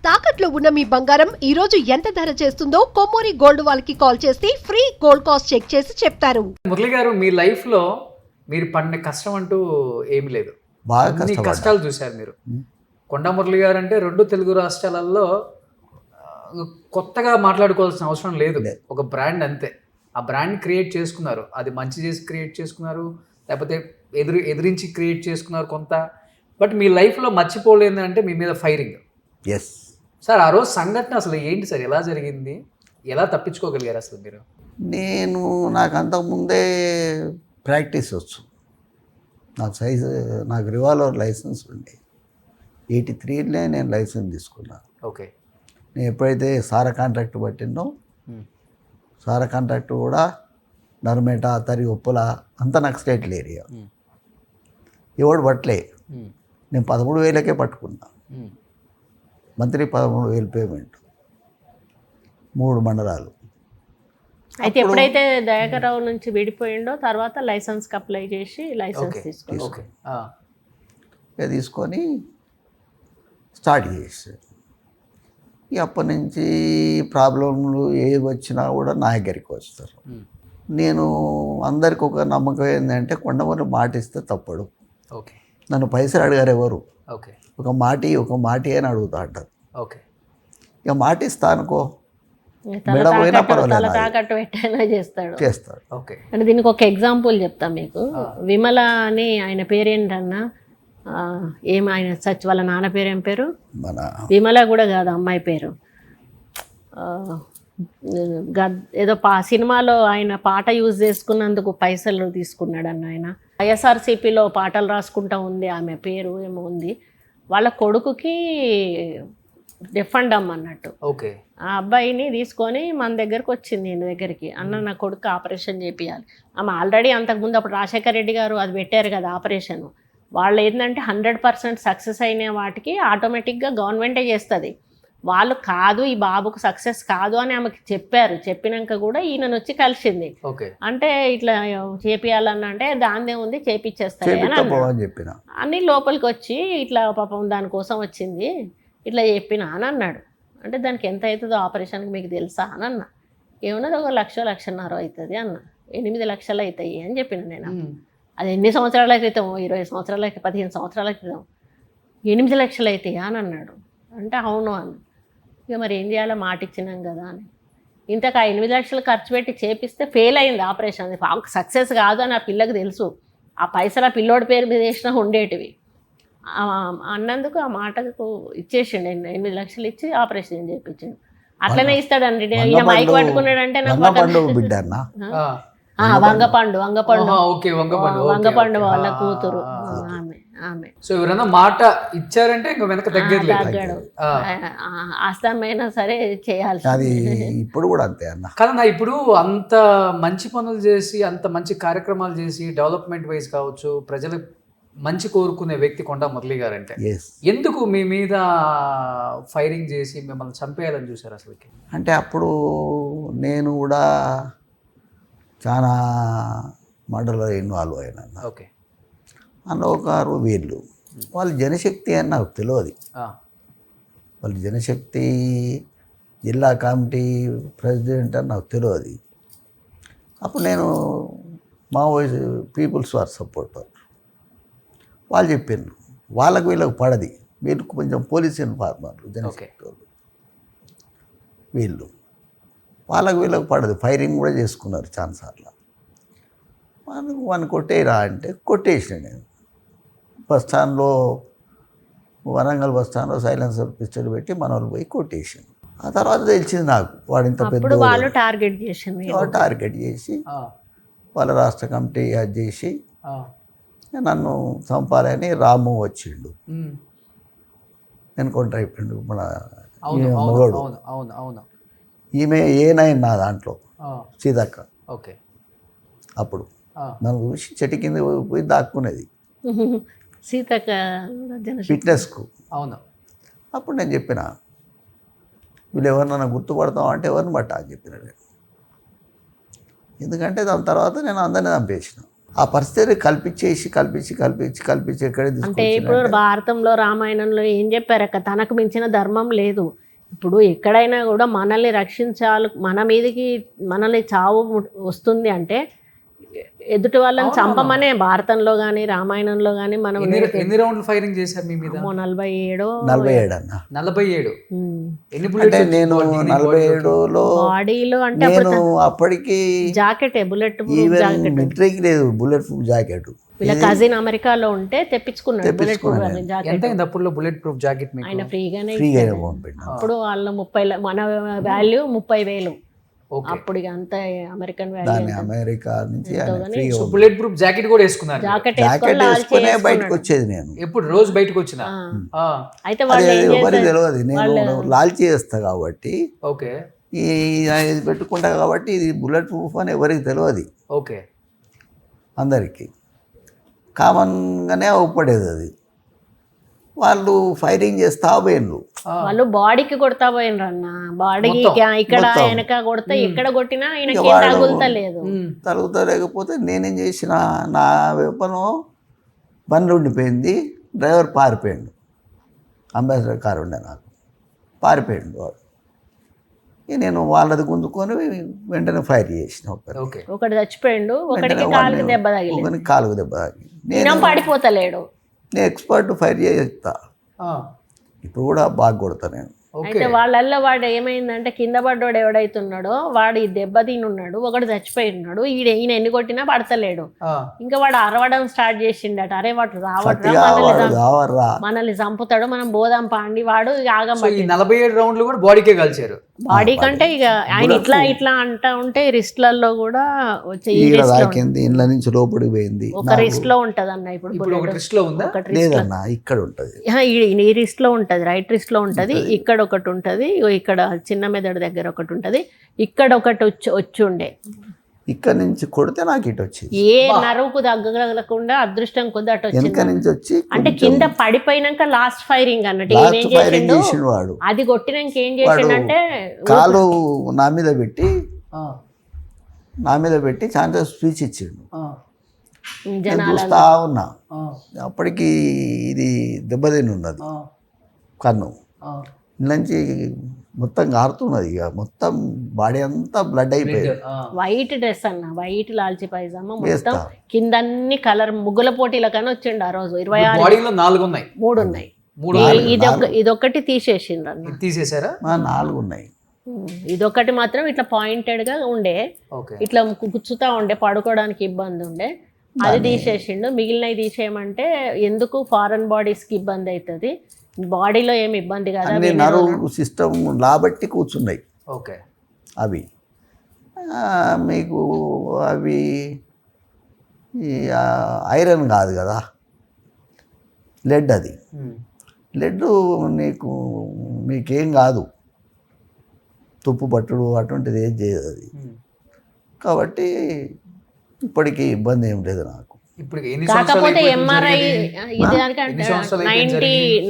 తాకట్లో ఉన్న మీ బంగారం ఈ రోజు ఎంత ధర చేస్తుందో కొమ్మూరి గోల్డ్ వాళ్ళకి కాల్ చేసి ఫ్రీ గోల్డ్ కాస్ట్ చెక్ చేసి చెప్తారు. మురళి గారు, మీ లైఫ్లో మీరు పడిన కష్టం అంటూ ఏమి లేదు, బాగా అన్ని కష్టాలు చూశారు మీరు. కొండా మురళి గారు అంటే రెండు తెలుగు రాష్ట్రాలలో కొత్తగా మాట్లాడుకోవాల్సిన అవసరం లేదు, ఒక బ్రాండ్ అంతే. ఆ బ్రాండ్ క్రియేట్ చేసుకున్నారు, అది మంచి చేసి క్రియేట్ చేసుకున్నారు, లేకపోతే ఎదిరించి క్రియేట్ చేసుకున్నారు కొంత. బట్ మీ లైఫ్లో మర్చిపోలేదు అంటే మీ మీద ఫైరింగ్. ఎస్ సార్, ఆ రోజు సంఘటన అసలు ఏంటి సార్, ఎలా జరిగింది, ఎలా తప్పించుకోగలిగారు అసలు మీరు? నాకు అంతకుముందే ప్రాక్టీస్ వచ్చు. నాకు రివాల్వర్ లైసెన్స్ ఉండే 83లో నేను లైసెన్స్ తీసుకున్నాను. ఓకే. నేను ఎప్పుడైతే సారా కాంట్రాక్ట్ పట్టినో, సారా కాంట్రాక్ట్ కూడా నర్మేట, తరి, ఉప్పుల అంతా నాకు స్టేట్ ఏరియా. ఎవడు పట్టలే, నేను 13,000కే పట్టుకున్నా. మంత్లీ 13,000 పేమెంట్, 3 మండలాలు. అయితే ఎప్పుడైతే దయాకర్రావు నుంచి విడిపోయిండో తర్వాత లైసెన్స్కి అప్లై చేసి లైసెన్స్ తీసుకొని స్టార్ట్ చేశారు. అప్పటి నుంచి ప్రాబ్లంలు ఏవి వచ్చినా కూడా నా దగ్గరికి వస్తారు. నేను అందరికి ఒక నమ్మకం ఏంటంటే, కొండమూరి మాట ఇస్తే తప్పడు. ఓకే. నన్ను పైసలు అడిగారు ఎవరు, ఓకే, ఒక మాటి అని అడుగుతా అంటారు. ఓకే. ఇక మాట ఇస్తా అనుకో, మెడపోయినా పర్వాలేదు, తాకట్టు పెట్టైనా చేస్తాడు. ఓకే. అంటే దీనికి ఒక ఎగ్జాంపుల్ చెప్తా మీకు. విమల అని ఆయన పేరేంటన్నా, ఆయన వాళ్ళ నాన్న పేరు ఏం పేరు? మన విమల కూడా కాదు, అమ్మాయి పేరు ఏదో సినిమాలో ఆయన పాట యూజ్ చేసుకున్నందుకు పైసలు తీసుకున్నాడు అన్న ఆయన. ఐఎస్ఆర్సీపీలో పాటలు రాసుకుంటా ఉంది, ఆమె పేరు ఏమో ఉంది. వాళ్ళ కొడుకుకి రిఫండ్ అన్నట్టు. ఓకే. ఆ అబ్బాయిని తీసుకొని మన దగ్గరకు వచ్చింది, ఈయన దగ్గరికి. అన్న, నా కొడుకు ఆపరేషన్ చేపియాలి. ఆమె ఆల్రెడీ అంతకుముందు అప్పుడు రాజశేఖర రెడ్డి గారు అది పెట్టారు కదా ఆపరేషన్. వాళ్ళు ఏంటంటే 100% సక్సెస్ అయిన వాటికి ఆటోమేటిక్గా గవర్నమెంటే చేస్తుంది. వాళ్ళు కాదు, ఈ బాబుకు సక్సెస్ కాదు అని ఆమెకి చెప్పారు. చెప్పినాక కూడా ఈయనను వచ్చి కలిసింది. అంటే ఇట్లా చేపియాలన్నా అంటే దాందే ఉంది, చేపిచ్చేస్తాయి అని చెప్పిన అన్ని లోపలికి వచ్చి ఇట్లా పాపం దానికోసం వచ్చింది, ఇట్లా చెప్పిన అని అన్నాడు. అంటే దానికి ఎంత అవుతుందో ఆపరేషన్కి మీకు తెలుసా అని అన్న. ఏమన్నది, 1,00,000, 1,50,000 అవుతుంది అన్న. 8 లక్షలు అవుతాయి అని చెప్పిన నేను. అది ఎన్ని సంవత్సరాల క్రితం, 20 సంవత్సరాల 15 సంవత్సరాల క్రితం 8 లక్షలు అవుతాయా అని అన్నాడు. అంటే అవును అని. ఇక మరి ఏం చేయాలో, మాట ఇచ్చినాం కదా అని. ఇంతకు 8 లక్షలు ఖర్చు పెట్టి చేపిస్తే ఫెయిల్ అయింది ఆపరేషన్. అది సక్సెస్ కాదు అని ఆ పిల్లకి తెలుసు. ఆ పైసలు ఆ పిల్లోడి పేరు మీద వేసినా ఉండేటివి. అన్నందుకు ఆ మాటకు ఇచ్చేసిండు. 8 లక్షలు ఇచ్చి ఆపరేషన్ చేయించిండు. అట్లనే ఇస్తాడండి. ఈయన మైక్ పట్టుకున్నాడంటే నాకు వంగపండు వాళ్ళ కూతురు ఆమె. సో ఎవరైనా మాట ఇచ్చారంటే ఇంకా వెనక తగ్గాడు. ఆస్తమైనా సరే చేయాలి. ఇప్పుడు కూడా అంతే అన్న కదన్నా. ఇప్పుడు అంత మంచి పనులు చేసి, అంత మంచి కార్యక్రమాలు చేసి, డెవలప్మెంట్ వైజ్ కావచ్చు, ప్రజలు మంచి కోరుకునే వ్యక్తి కొండా మురళి గారు అంటే, ఎందుకు మీ మీద ఫైరింగ్ చేసి మిమ్మల్ని చంపేయాలని చూశారు అసలుకి? అంటే అప్పుడు నేను కూడా చాలా మర్డర్లో ఇన్వాల్వ్ అయినా. ఓకే. అన్నోకారు వీళ్ళు, వాళ్ళు జనశక్తి అని నాకు తెలియదు. వాళ్ళు జనశక్తి జిల్లా కమిటీ ప్రెసిడెంట్ అని నాకు తెలియదు. అప్పుడు నేను మావోయిస్ట్ పీపుల్స్ వార్ సపోర్టర్. వాళ్ళు చెప్పారు, వాళ్ళకు వీళ్ళకు పడది, వీళ్ళకు కొంచెం పోలీస్ ఇన్ఫార్మర్లు జనశక్తి వాళ్ళు, వీళ్ళు వాళ్ళకు వీళ్ళకు పడదు. ఫైరింగ్ కూడా చేసుకున్నారు చాలాసార్లు. వాడిని కొట్టేయరా అంటే కొట్టేసిన నేను. బస్ స్టాండ్లో, వరంగల్ బస్ స్టాండ్లో సైలెన్సర్ పిస్టల్ పెట్టి మన వాళ్ళు పోయి కొట్టేసాను. ఆ తర్వాత తెలిసింది నాకు వాడు ఇంత పెద్ద టార్గెట్ చేసి వాళ్ళ రాష్ట్ర కమిటీ అది చేసి నన్ను చంపాలని రాము వచ్చిండు. ఎన్కౌంటర్ అయిపోయిండు మన మొగడు. ఈమె ఏనైనా నా దాంట్లో సీతక్క. ఓకే. అప్పుడు నన్ను చూసి చెట్టు కింద పోయి దాక్కునేది సీతక్క ఫిట్నెస్కు. అవును. అప్పుడు నేను చెప్పిన, వీళ్ళు ఎవరినైనా గుర్తుపడతాం అంటే ఎవరిని బట్ట అని చెప్పిన నేను. ఎందుకంటే దాని తర్వాత నేను అందరినీ చంపేసిన. ఆ పరిస్థితి కల్పించి ఎక్కడ అంటే ఇప్పుడు భారతంలో రామాయణంలో ఏం చెప్పారక్క, తనకు మించిన ధర్మం లేదు. ఇప్పుడు ఎక్కడైనా కూడా మనల్ని రక్షించాలి, మన మీదకి మనల్ని చావు వస్తుంది అంటే ఎదుటి వాళ్ళని చంపమనే భారతంలో కానీ రామాయణంలో కానీ మనం ఎన్ని రౌండ్లు ఫైరింగ్ చేశారు మీ మీద? 47 అన్న 47. ఎన్ని అంటే bullets నేను వచ్చినాయి 47లో బాడీలో అంటే నేను అప్పటికి జాకెట్ బుల్లెట్ ఈవెన్ జాకెట్ మిలిటరీకి లేదు బుల్లెట్ ప్రూఫ్ జాకెట్. వీళ్ళ కజిన్ అమెరికాలో ఉంటే తెప్పించుకున్నాడు బుల్లెట్ ప్రూఫ్ ఎంత జాకెట్. అయింది అప్పుడులో బుల్లెట్ ప్రూఫ్ జాకెట్ మీకు? ఆయన ఫ్రీగానే ఫ్రీగా ఇచ్చాడు. పంపిండు. అప్పుడు వాళ్ళు 30 మన వాల్యూ 30,000. ఓకే. అప్పుడు ఇక అంత అమెరికన్ దాన్ని వాల్యూ అమెరికా నుంచి ఎంతో ఆయన గానీ ఫ్రీగా బుల్లెట్ ప్రూఫ్ జాకెట్ కూడా వేసుకున్నారు మీరు? జాకెట్ జాకెట్ వేసుకునే బయటకు వచ్చేది నేను. ఎప్పుడు రోజు బయటకు వచ్చిన? అయితే వాళ్ళు ఏం ఎవరికి చేశారు, తెలియదు, నేను లాల్చీ చేస్తా కాబట్టి ఓకే ఇది పెట్టుకుంటా కాబట్టి ఇది బుల్లెట్ ప్రూఫ్ అని ఎవరికి తెలియదు, ఓకే. అందరికీ కామన్గానే అవపడేది అది. వాళ్ళు ఫైరింగ్ చేస్తా పోయినరు. వాళ్ళు బాడీకి కొడతా పోయినరు అన్న, బాడీకి ఇక్కడ మొత్తం. వెనక కొడతా ఇక్కడ కొట్టినా ఆయనకి వాడు తగులుతలేదు. తలుగుతలేకపోతే నేనేం చేసిన, నా వెపను బండి ఉండిపోయింది, డ్రైవర్ పారిపోయాడు. అంబాసిడర్ కారు ఉండే నాకు, పారిపోయాడు వాడు. ఇక నేను వాళ్ళది గుంజుకొని వెంటనే ఫైర్ చేసిన ఓకే. ఒకటి చచ్చిపోయిండు, ఒకటికి కాలుకి దెబ్బ తగిలింది, ఒకరికి కాలుకు దెబ్బ తాకి. నేను పడిపోతలేడు. నేను ఎక్స్పర్ట్ ఫైర్ చేస్తా, ఇప్పుడు కూడా బాగా కొడతా నేను. అయితే వాళ్ళల్లో వాడు ఏమైందంటే కింద పడ్డోడు ఎవడైతున్నాడో వాడు ఈ దెబ్బ తినున్నాడు, ఒకడు చచ్చిపోయి ఉన్నాడు. ఈయన ఎన్ని కొట్టినా పడతలేడు. ఇంకా వాడు అరవడం స్టార్ట్ చేసిండట, అరే వాడు రావట్రా మనల్ని చంపుతాడు, మనం బోదాం పాండి. వాడు యాగం ఈ 47 రౌండ్లు కూడా బాడీకే కాల్చారు. బాడీ కంటే ఇక ఆయన ఇట్లా ఇట్లా అంటా ఉంటే రిస్ట్లలో కూడా తాకింది, ఇండ్ల నుంచి లోపలికి పోయింది. ఒక రిస్ట్ లో ఉంటది అన్న. ఇప్పుడు ఒక రిస్ట్ లో ఉందా? లేదన్నా ఇక్కడ ఉంటది, ఈ రిస్ట్ లో ఉంటది, రైట్ రిస్ట్ లో ఉంటది. ఇక్కడ ఒకటి ఉంటది, ఇక్కడ చిన్న మెదడు దగ్గర ఒకటి ఉంటది, ఇక్కడ ఒకటి వచ్చి ఉండే. ఇక్కడ నుంచి కొడితే నాకు ఇటు వచ్చింది, ఏ నరువుకు తగ్గకుండా అదృష్టం కొద్ది అటు వెనక నుంచి వచ్చింది. వచ్చి అంటే కింద పడిపోయినాక లాస్ట్ ఫైరింగ్ అన్నట్టు లాస్ట్ ఏం ఫైరింగ్ చేసిండు, చేసిండు వాడు. అది కొట్టినాక ఏం చేసిండంటే కాలు నా మీద పెట్టి చాలా స్పీచ్ ఇచ్చిండు. నేను చూస్తా ఉన్నా, అప్పటికి ఇది దెబ్బతిని ఉన్నది కన్ను నుంచి మొత్తం గారుతున్నది, ఇక మొత్తం బాడీ అంతా బ్లడ్ అయిపోయింది. వైట్ డ్రెస్ అన్న, వైట్ లాల్చి పైజామా మొత్తం కింద అన్ని కలర్ ముగ్గుల పోటీల కానీ వచ్చిండు ఆ రోజు. 26 4 ఉన్నాయి, 3 ఉన్నాయి. ఇదొకటి తీసేసిండ్రు అన్న. తీసేసారా? 4 ఉన్నాయి. ఇదొకటి మాత్రం ఇట్లా పాయింటెడ్ గా ఉండే, ఇట్లా గుచ్చుతా ఉండే, పడుకోవడానికి ఇబ్బంది ఉండే, అది తీసేసిండు. మిగిలినవి తీసేయమంటే ఎందుకు ఫారెన్ బాడీస్ కి ఇబ్బంది అవుతుంది, బాడీలో ఏమి ఇబ్బంది కదా, నరువు సిస్టమ్ లాబట్టి కూర్చున్నాయి. ఓకే. అవి మీకు అవి ఐరన్ కాదు కదా, లెడ్. అది లెడ్ మీకేం కాదు, తుప్పు పట్టుడు అటువంటిది ఏం చేయదు అది. కాబట్టి ఇప్పటికీ ఇబ్బంది ఏం లేదు నాకు. కాకపోతే ఎంఆర్ఐ ఇది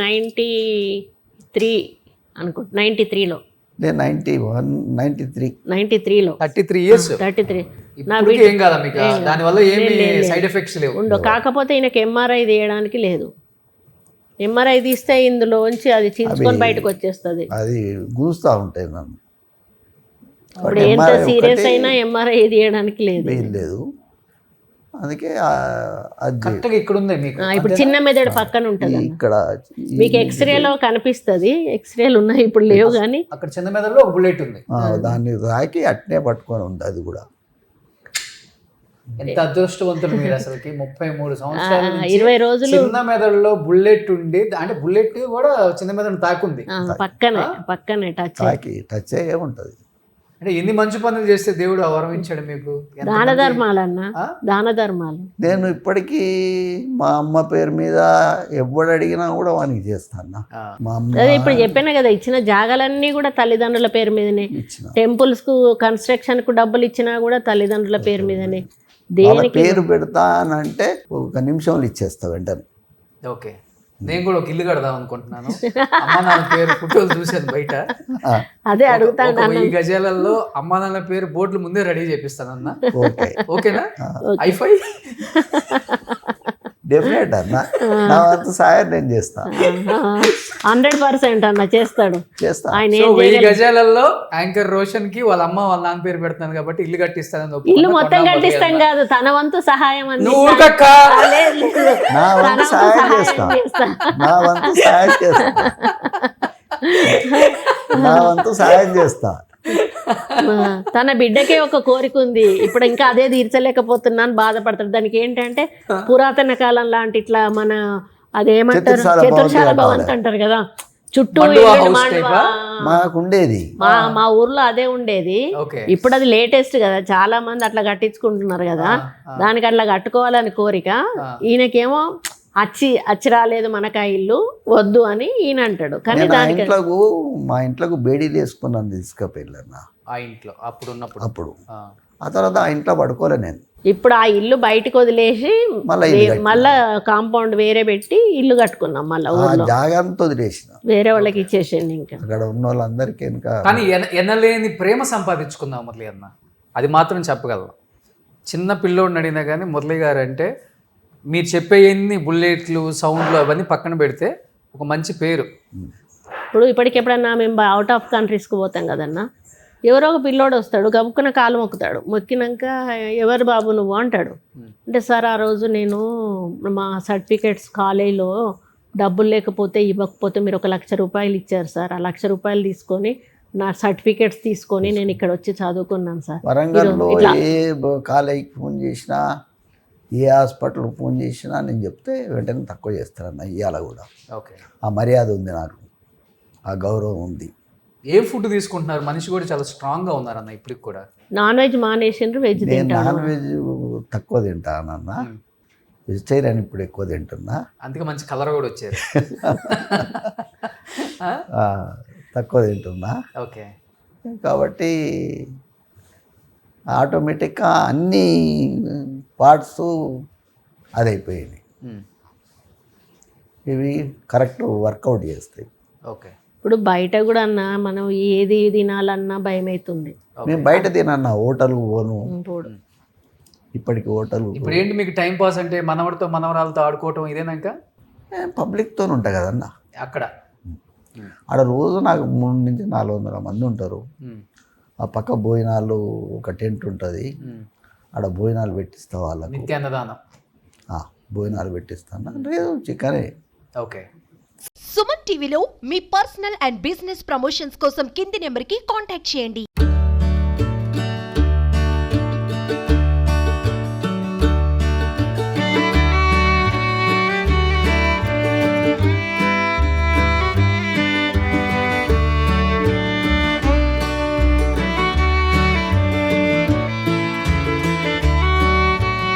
93 అనుకుంటా, 93లో 93లో 33 ఇయర్స్ 33 ఏం కాదా మీకు? దానివల్ల ఏమి సైడ్ ఎఫెక్ట్స్ లేవు. కాకపోతే ఈయనకి ఎంఆర్ఐ తీయడానికి లేదు. ఎంఆర్ఐ తీస్తే ఇందులోంచి అది చీల్చుకొని బయటకు వచ్చేస్తుంది, అది గూస్తా ఉంటాయి నన్ను. ఇప్పుడు ఎంత సీరియస్ అయినా ఎంఆర్ఐ తీయడానికి లేదు. అందుకే కరెక్ట్గా ఇక్కడ ఉంది మీకు. ఇప్పుడు చిన్న మెదడు పక్కన ఉంటుంది ఇక్కడ, మీకు ఎక్స్రేలో కనిపిస్తుంది. ఎక్స్రేలు ఉన్నాయి, ఇప్పుడు లేవు కానీ అక్కడ చిన్న మెదడులో ఒక బుల్లెట్ ఉంది, దాన్ని తాకి అట్నే పట్టుకొని ఉంది. అది కూడా ఎంత అదృష్టవంతులు మీరు అసలుకి. 33 సంవత్సరాలు 20 రోజులు చిన్న మెదడులో బుల్లెట్ ఉండి, అంటే బుల్లెట్ కూడా చిన్న మెదడు తాకుంది, పక్కనే టచ్ అయ్యే ఉంటుంది. అంటే ఎన్ని మంచి పనులు చేస్తే దేవుడు వరం ఇచ్చాడు మీకు. దాన ధర్మాలన్నా, దాన ధర్మాలు. నేను ఇప్పటికీ మా అమ్మ పేరు మీద ఎవడు అడిగినా కూడా వానికి చేస్తాను. మా అమ్మ ఇప్పుడు చెప్పాను కదా, ఇచ్చిన జాగాలన్నీ కూడా తల్లిదండ్రుల పేరు మీదనే. టెంపుల్స్ కు కన్స్ట్రక్షన్ కు డబ్బులు ఇచ్చినా కూడా తల్లిదండ్రుల పేరు మీదనే. దేనికి పేరు పెడతా అని అంటే 1 నిమిషంలో ఇచ్చేస్తా వెంటనే. ఓకే. నేను కూడా ఒక ఇల్లు కడదాం అనుకుంటున్నాను. అమ్మ నాన్న పేరు ఫోటోలు చూశాను బయట. అదే అడుగుతాను ఒక 1000 గజాలలో అమ్మ నాన్న పేరు బోర్డులు ముందే రెడీ చేపిస్తానన్న. ఓకే, ఓకేనా? ఐఫై డెఫినెట్ అన్న, నా వంతు సాయం నేను చేస్తా 100% అన్న చేస్తాడు చేస్తా. ఆయన. సో 1000 గజాలలో యాంకర్ రోషన్ కి వాళ్ళ అమ్మ వాళ్ళ నాన్న పేరు పెడతాను కాబట్టి ఇల్లు కట్టిస్తానని ఇల్లు మొత్తం కట్టిస్తాం కాదు, తన వంతు సహాయం నువ్వు అందిస్తాను. ఊరుకక్క. లేదు, లేదు. నా తన వంతు వంతు సాయం సహాయం చేస్తా, చేస్తా. నా వంతు సాయం చేస్తా, నా వంతు సాయం చేస్తా. తన బిడ్డకే ఒక కోరిక ఉంది, ఇప్పుడు ఇంకా అదే తీర్చలేకపోతున్నాను బాధపడతాడు. దానికి ఏంటంటే పురాతన కాలం లాంటి ఇట్లా మన అదేమంటారు చతుర్శాల చతుర్శాల భవంతి భవంతి అంటారు కదా, చుట్టూ మండువా ఇల్లులు, house మండువా. type మాకు ఉండేది. మా ఊర్లో అదే ఉండేది. ఓకే. ఇప్పుడు అది లేటెస్ట్ కదా, చాలా మంది అట్లా కట్టించుకుంటున్నారు కదా, దానికి అట్లా కట్టుకోవాలని కోరిక. ఈయనకేమో అచ్చి రాలేదు మనకు ఆ ఇల్లు వద్దు అని ఈయన అంటాడు. కానీ నేను దానికి మా ఇంట్లోకి బేడీలు వేసుకున్నాను తీసుకుపోయిన ఆ ఇంట్లో అప్పుడు ఉన్నప్పుడు. అప్పుడు. ఆ తర్వాత ఆ ఇంట్లో పడుకోలే నేను. ఇప్పుడు ఆ ఇల్లు బయటకు వదిలేసి మళ్ళా ఇల్లు కట్టినా. మళ్ళా కాంపౌండ్ వేరే పెట్టి ఇల్లు కట్టుకున్నాం. మళ్ళీ ఆ ఊర్లో జాగాంతో వదిలేసిన, వేరే వాళ్ళకి ఇచ్చేసింది. ఇంకా అక్కడ ఉన్న వాళ్ళందరికీ ఇంకా కానీ ఎనలేని ప్రేమ సంపాదించుకుందాం మురళి అన్న, అది మాత్రం చెప్పగలం. చిన్న పిల్లోడిని అడిగినా కానీ మురళి గారు అంటే మీరు చెప్పేయన్ని బుల్లెట్లు సౌండ్లు అవన్నీ పక్కన పెడితే ఒక మంచి పేరు. ఇప్పుడు ఇప్పటికెప్పుడన్నా మేము అవుట్ ఆఫ్ కంట్రీస్కి పోతాం కదన్నా, ఎవరో ఒక పిల్లోడు వస్తాడు, గబుక్కున కాలు మొక్కుతాడు, మొక్కినాక ఎవరు బాబు నువ్వు అంటాడు. అంటే సార్ ఆ రోజు నేను మా సర్టిఫికేట్స్ కాలేజీలో డబ్బులు లేకపోతే ఇవ్వకపోతే మీరు 1,00,000 రూపాయలు ఇచ్చారు సార్, ఆ 1,00,000 రూపాయలు తీసుకొని నా సర్టిఫికేట్స్ తీసుకొని నేను ఇక్కడ వచ్చి చదువుకున్నాను సార్. వరంగల్లో ఏ కాలేజీకి ఫోన్ చేసినా, ఏ హాస్పిటల్కి ఫోన్ చేసినా నేను చెప్తే వెంటనే తక్కువ చేస్తారన్న. ఇవాళ కూడా ఓకే. ఆ మర్యాద ఉంది నాకు, ఆ గౌరవం ఉంది. ఏ ఫుడ్ తీసుకుంటున్నారు? మనిషి కూడా చాలా స్ట్రాంగ్గా ఉన్నారన్న ఇప్పటికి కూడా. నాన్ వెజ్ మానేసిండ్రు, వెజ్ నేను తింటాడు. నాన్ వెజ్ తక్కువ తింటానన్న, వెజిటేరియన్ ఇప్పుడు ఎక్కువ తింటున్నా. అందుకే మంచి కలర్ కూడా వచ్చారు. తక్కువ తింటున్నా. ఓకే. కాబట్టి ఆటోమేటిక్గా అన్ని పార్ట్స్ అదైపోయినాయి. ఇవి కరెక్ట్ వర్కౌట్ చేస్తాయి. ఓకే. ఇప్పుడు బయట కూడా అన్న మనం ఏది తినాలన్నా భయం అవుతుంది. నేను బయట తినన్నా, హోటల్కి పోను. ఇప్పుడు ఇప్పటికి హోటల్ ఇప్పుడు ఏంటి మీకు టైం పాస్ అంటే మనవడితో మనవరాలతో ఆడుకోవటం ఇదేనాక పబ్లిక్తో ఉంటా కదన్నా అక్కడ. ఆడ రోజు నాకు 300 నుంచి 400 మంది ఉంటారు. ఆ పక్క భోజనాలు ఒక టెంట్ ఉంటుంది, ఆడ భోజనాలు పెట్టిస్తా వాళ్ళకు, నిత్యాన్నదానం. భోజనాలు పెట్టిస్తాను. లేదు చికెనే. ఓకే. సుమన్ టీవీలో మీ పర్సనల్ అండ్ బిజినెస్ ప్రమోషన్స్ కోసం కింది నెంబర్కి కాంటాక్ట్ చేయండి.